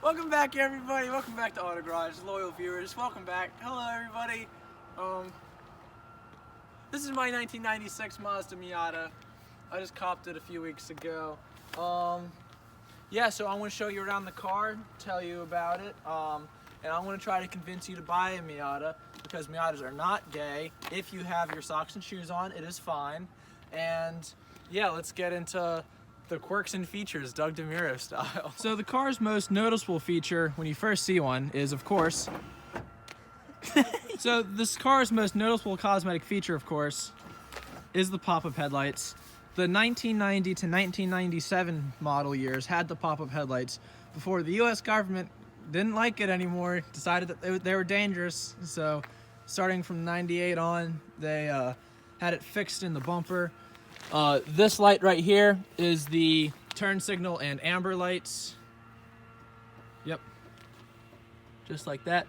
Welcome back, everybody. Welcome back to Auto Garage, loyal viewers. Welcome back. Hello, everybody. This is my 1996 Mazda Miata. I just copped it a few weeks ago. Yeah, so I want to show you around the car, tell you about it, and I want to try to convince you to buy a Miata because Miatas are not gay. If you have your socks and shoes on, it is fine. And yeah, let's get into the quirks and features, Doug DeMuro style. So the car's most noticeable feature when you first see one is, of course, so this car's most noticeable cosmetic feature, of course, is the pop-up headlights. The 1990 to 1997 model years had the pop-up headlights before the US government didn't like it anymore, decided that they were dangerous. So starting from 98 on, they had it fixed in the bumper. This light right here is the turn signal and amber lights. Yep, just like that.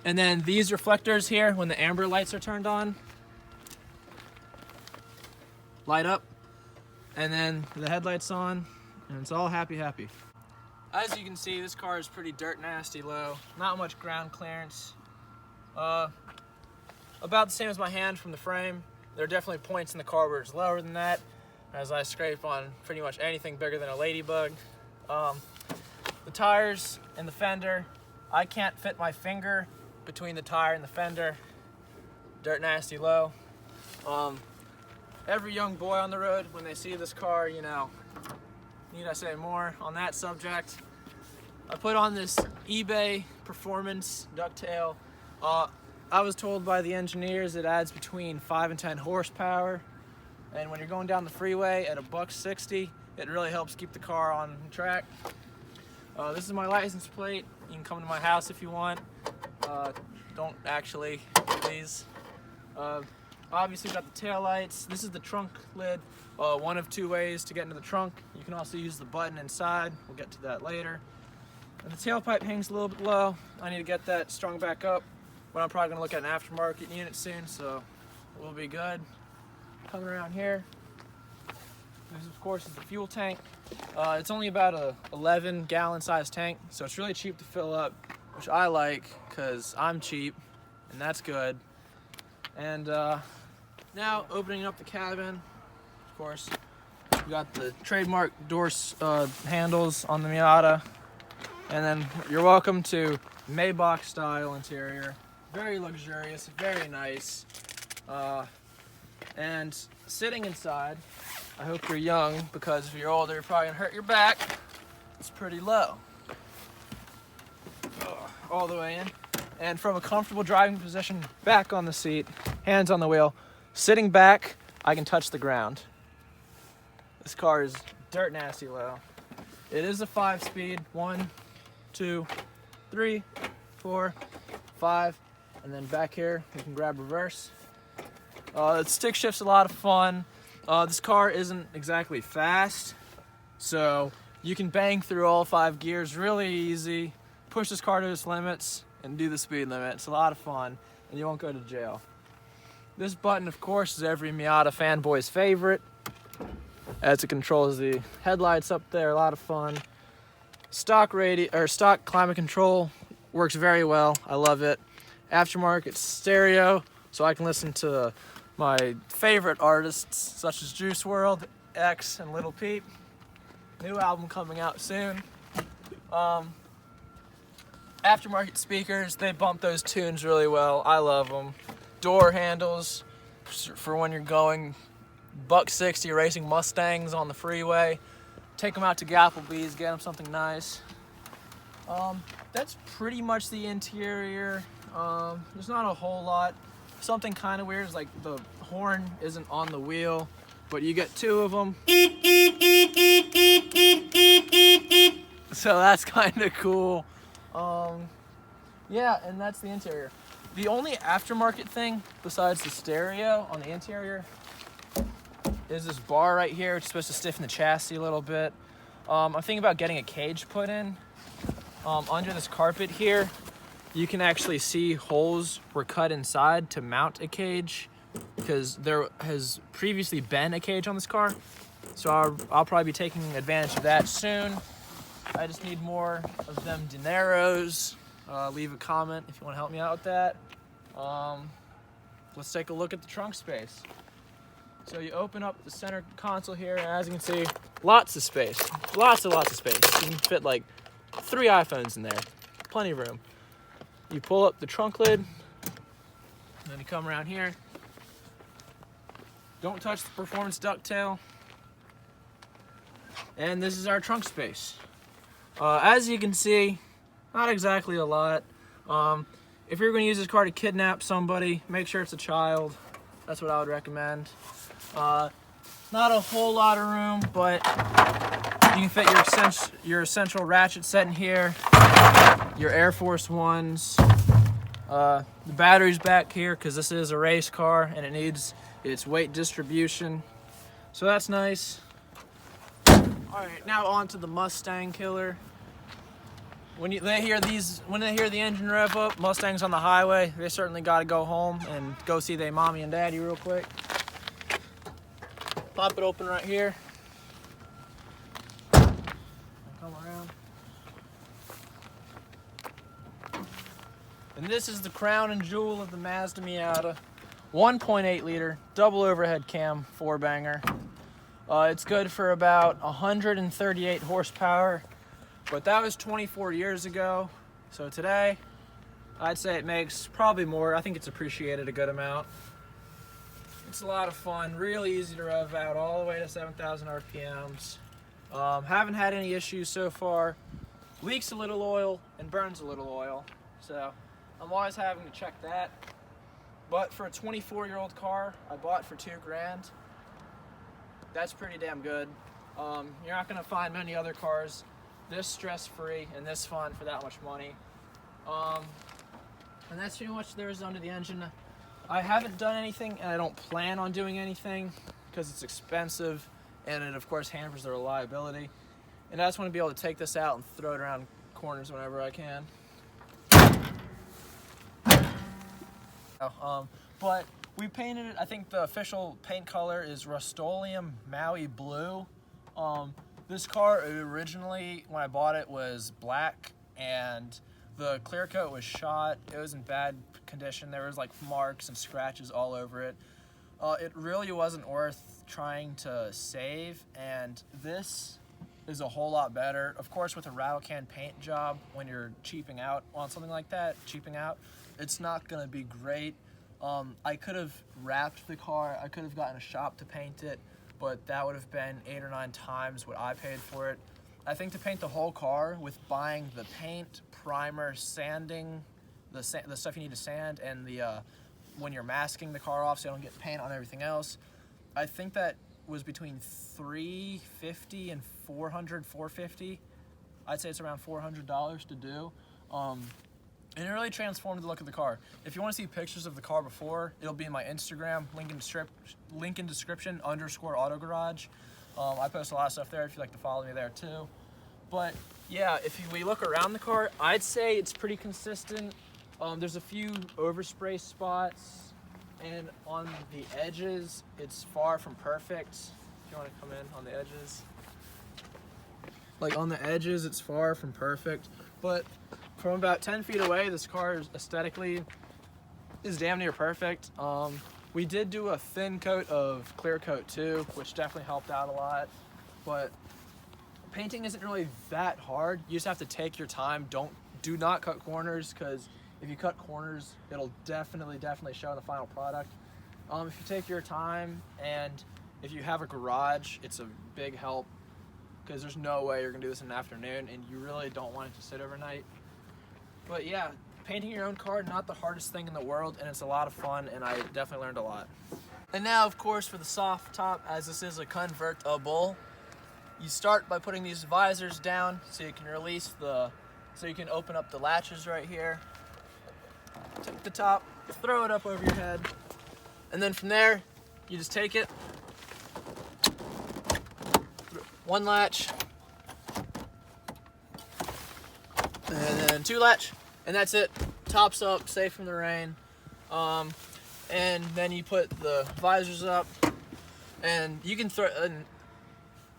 And then these reflectors here, when the amber lights are turned on, light up. And then the headlights on, and it's all happy. As you can see, this car is pretty dirt nasty low. Not much ground clearance. About the same as my hand from the frame. There are definitely points in the car where it's lower than that, as I scrape on pretty much anything bigger than a ladybug. The tires and the fender, I can't fit my finger between the tire and the fender. Dirt nasty low. Every young boy on the road, when they see this car, you know, need I say more on that subject? I put on this eBay performance ducktail. I was told by the engineers it adds between 5 and 10 horsepower, and when you're going down the freeway at $160, it really helps keep the car on track. This is my license plate. You can come to my house if you want. Don't actually, please. Obviously, got the tail lights. This is the trunk lid. One of two ways to get into the trunk. You can also use the button inside. We'll get to that later. And the tailpipe hangs a little bit low. I need to get that strung back up, but I'm probably gonna look at an aftermarket unit soon, so we'll be good. Coming around here, this of course is the fuel tank. It's only about a 11-gallon size tank, so it's really cheap to fill up, which I like because I'm cheap, and that's good. And now opening up the cabin, of course, we got the trademark door handles on the Miata, and then you're welcome to Maybach style interior. Very luxurious, very nice. And sitting inside, I hope you're young, because if you're older, you're probably gonna hurt your back. It's pretty low. All the way in. And from a comfortable driving position, back on the seat, hands on the wheel, sitting back, I can touch the ground. This car is dirt nasty low. It is a 5-speed, 1, 2, 3, 4, 5, and then back here, you can grab reverse. The stick shift's a lot of fun. This car isn't exactly fast, so you can bang through all 5 gears really easy, push this car to its limits, and do the speed limit. It's a lot of fun, and you won't go to jail. This button, of course, is every Miata fanboy's favorite, as it controls the headlights up there. A lot of fun. Stock climate control works very well. I love it. Aftermarket stereo, so I can listen to my favorite artists such as Juice WRLD, X, and Lil Peep. New album coming out soon. Aftermarket speakers, they bump those tunes really well. I love them. Door handles for when you're going $160 racing Mustangs on the freeway. Take them out to Applebee's, get them something nice. That's pretty much the interior. There's not a whole lot. Something kind of weird is like the horn isn't on the wheel, but you get 2 of them. So that's kind of cool. Yeah, and that's the interior. The only aftermarket thing besides the stereo on the interior is this bar right here. It's supposed to stiffen the chassis a little bit. I'm thinking about getting a cage put in. Under this carpet here, you can actually see holes were cut inside to mount a cage, because there has previously been a cage on this car. So I'll probably be taking advantage of that soon. I just need more of them dineros. Leave a comment if you want to help me out with that. Let's take a look at the trunk space. So you open up the center console here, and as you can see, lots of space. Lots of space. You can fit like 3 iPhones in there. Plenty of room. You pull up the trunk lid, and then you come around here. Don't touch the performance ducktail. And this is our trunk space. As you can see, not exactly a lot. If you're going to use this car to kidnap somebody, make sure it's a child. That's what I would recommend. Not a whole lot of room, but you can fit your essential ratchet set in here, your Air Force Ones. The battery's back here because this is a race car and it needs its weight distribution. So that's nice. Alright, now on to the Mustang killer. When they hear the engine rev up, Mustangs on the highway, they certainly got to go home and go see their mommy and daddy real quick. Pop it open right here. Come around. And this is the crown and jewel of the Mazda Miata. 1.8 liter, double overhead cam, 4-banger. It's good for about 138 horsepower. But that was 24 years ago, so today, I'd say it makes probably more. I think it's appreciated a good amount. It's a lot of fun, really easy to rev out all the way to 7,000 RPMs. Haven't had any issues so far. Leaks a little oil and burns a little oil, so I'm always having to check that. But for a 24-year-old car, I bought for $2 grand. That's pretty damn good. You're not gonna find many other cars this stress-free and this fun for that much money. And that's pretty much there is under the engine. I haven't done anything and I don't plan on doing anything because it's expensive and it of course hampers the reliability. And I just want to be able to take this out and throw it around corners whenever I can. But we painted it, I think the official paint color is Rust-Oleum Maui Blue. This car originally, when I bought it, was black and the clear coat was shot. It was in bad condition. There was like marks and scratches all over it. It really wasn't worth trying to save, and this is a whole lot better. Of course, with a rattle can paint job, when you're cheaping out on something like that, it's not gonna be great. I could have wrapped the car. I could have gotten a shop to paint it, but that would have been 8 or 9 times what I paid for it. I think to paint the whole car with buying the paint, primer, sanding, the stuff you need to sand, and when you're masking the car off so you don't get paint on everything else, I think that was between $350 and $450. I'd say it's around $400 to do. And it really transformed the look of the car. If you want to see pictures of the car before, it'll be in my Instagram, link in description, _autogarage. I post a lot of stuff there if you'd like to follow me there too. But yeah, we look around the car, I'd say it's pretty consistent. There's a few overspray spots, and on the edges, it's far from perfect. If you want to come in on the edges. Like on the edges, it's far from perfect, but from about 10 feet away, this car aesthetically is damn near perfect. We did do a thin coat of clear coat too, which definitely helped out a lot. But painting isn't really that hard. You just have to take your time. Do not cut corners, because if you cut corners, it'll definitely show in the final product. If you take your time, and if you have a garage, it's a big help, because there's no way you're gonna do this in an afternoon, and you really don't want it to sit overnight. But yeah, painting your own car, not the hardest thing in the world, and it's a lot of fun, and I definitely learned a lot. And now, of course, for the soft top, as this is a convertible, you start by putting these visors down so you can so you can open up the latches right here. Take the top, throw it up over your head, and then from there, you just take it, one latch, and then 2 latch, and that's it. Tops up, safe from the rain. And then you put the visors up, and you can throw. And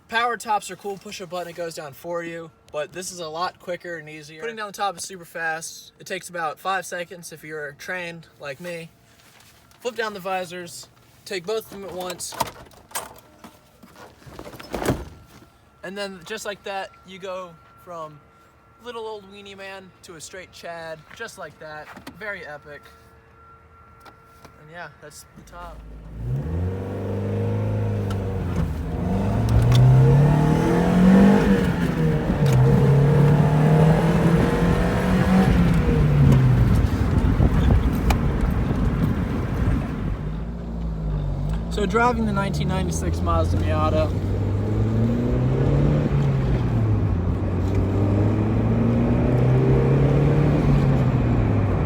power tops are cool. Push a button, it goes down for you. but this is a lot quicker and easier. Putting down the top is super fast. It takes about 5 seconds if you're trained like me. Flip down the visors, take both of them at once, and then just like that, you go from little old weenie man to a straight Chad, just like that. Very epic. And yeah, that's the top. So driving the 1996 Mazda Miata,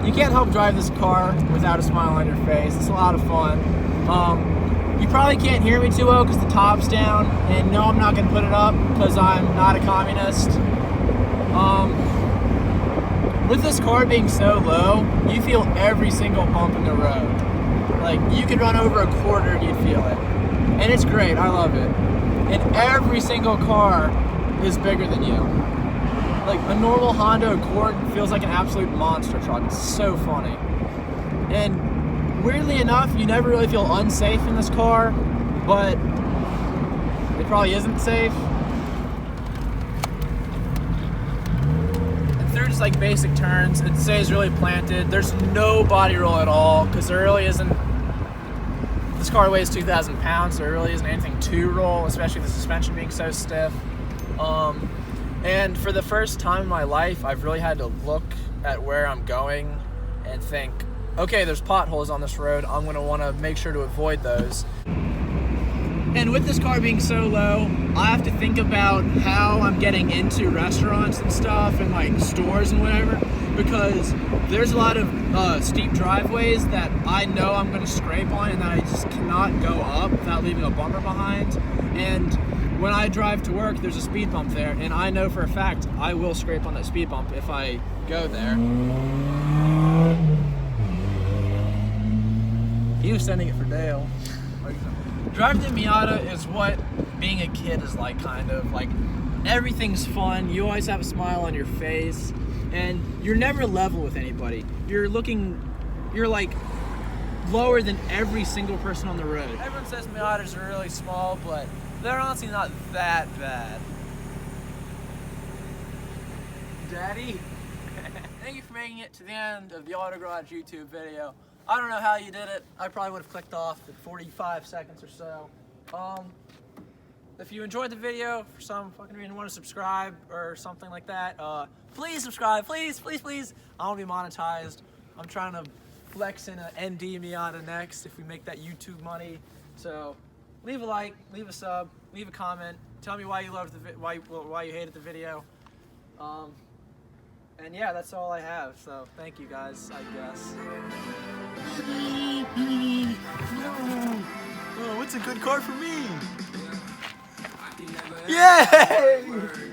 you can't help drive this car without a smile on your face. It's a lot of fun. You probably can't hear me too well because the top's down, and no, I'm not going to put it up because I'm not a communist. With this car being so low, you feel every single bump in the road. Like, you could run over a quarter and you'd feel it. And it's great, I love it. And every single car is bigger than you. Like, a normal Honda Accord feels like an absolute monster truck. It's so funny. And weirdly enough, you never really feel unsafe in this car, but it probably isn't safe. And through just like basic turns, it stays really planted. There's no body roll at all, because there really isn't. This car weighs 2,000 pounds, so there really isn't anything to roll, especially the suspension being so stiff. And for the first time in my life, I've really had to look at where I'm going and think, okay, there's potholes on this road. I'm going to want to make sure to avoid those. And with this car being so low, I have to think about how I'm getting into restaurants and stuff and like stores and whatever, because there's a lot of steep driveways that I know I'm going to scrape on and that I just cannot go up without leaving a bumper behind. And when I drive to work, there's a speed bump there, and I know for a fact I will scrape on that speed bump if I go there. He was sending it for Dale. Driving the Miata is what being a kid is like, kind of. Like, everything's fun, you always have a smile on your face, and you're never level with anybody. You're like lower than every single person on the road. Everyone says Miatas are really small, but they're honestly not that bad. Daddy? Thank you for making it to the end of the Auto Garage YouTube video. I don't know how you did it. I probably would have clicked off at 45 seconds or so. If you enjoyed the video, for some fucking reason want to subscribe or something like that, please subscribe, please, please, please. I want to be monetized. I'm trying to flex in an ND Miata next if we make that YouTube money. So leave a like, leave a sub, leave a comment. Tell me why you loved the why you hated the video. And yeah, that's all I have. So thank you guys, I guess. Oh, what's a good car for me? Yay!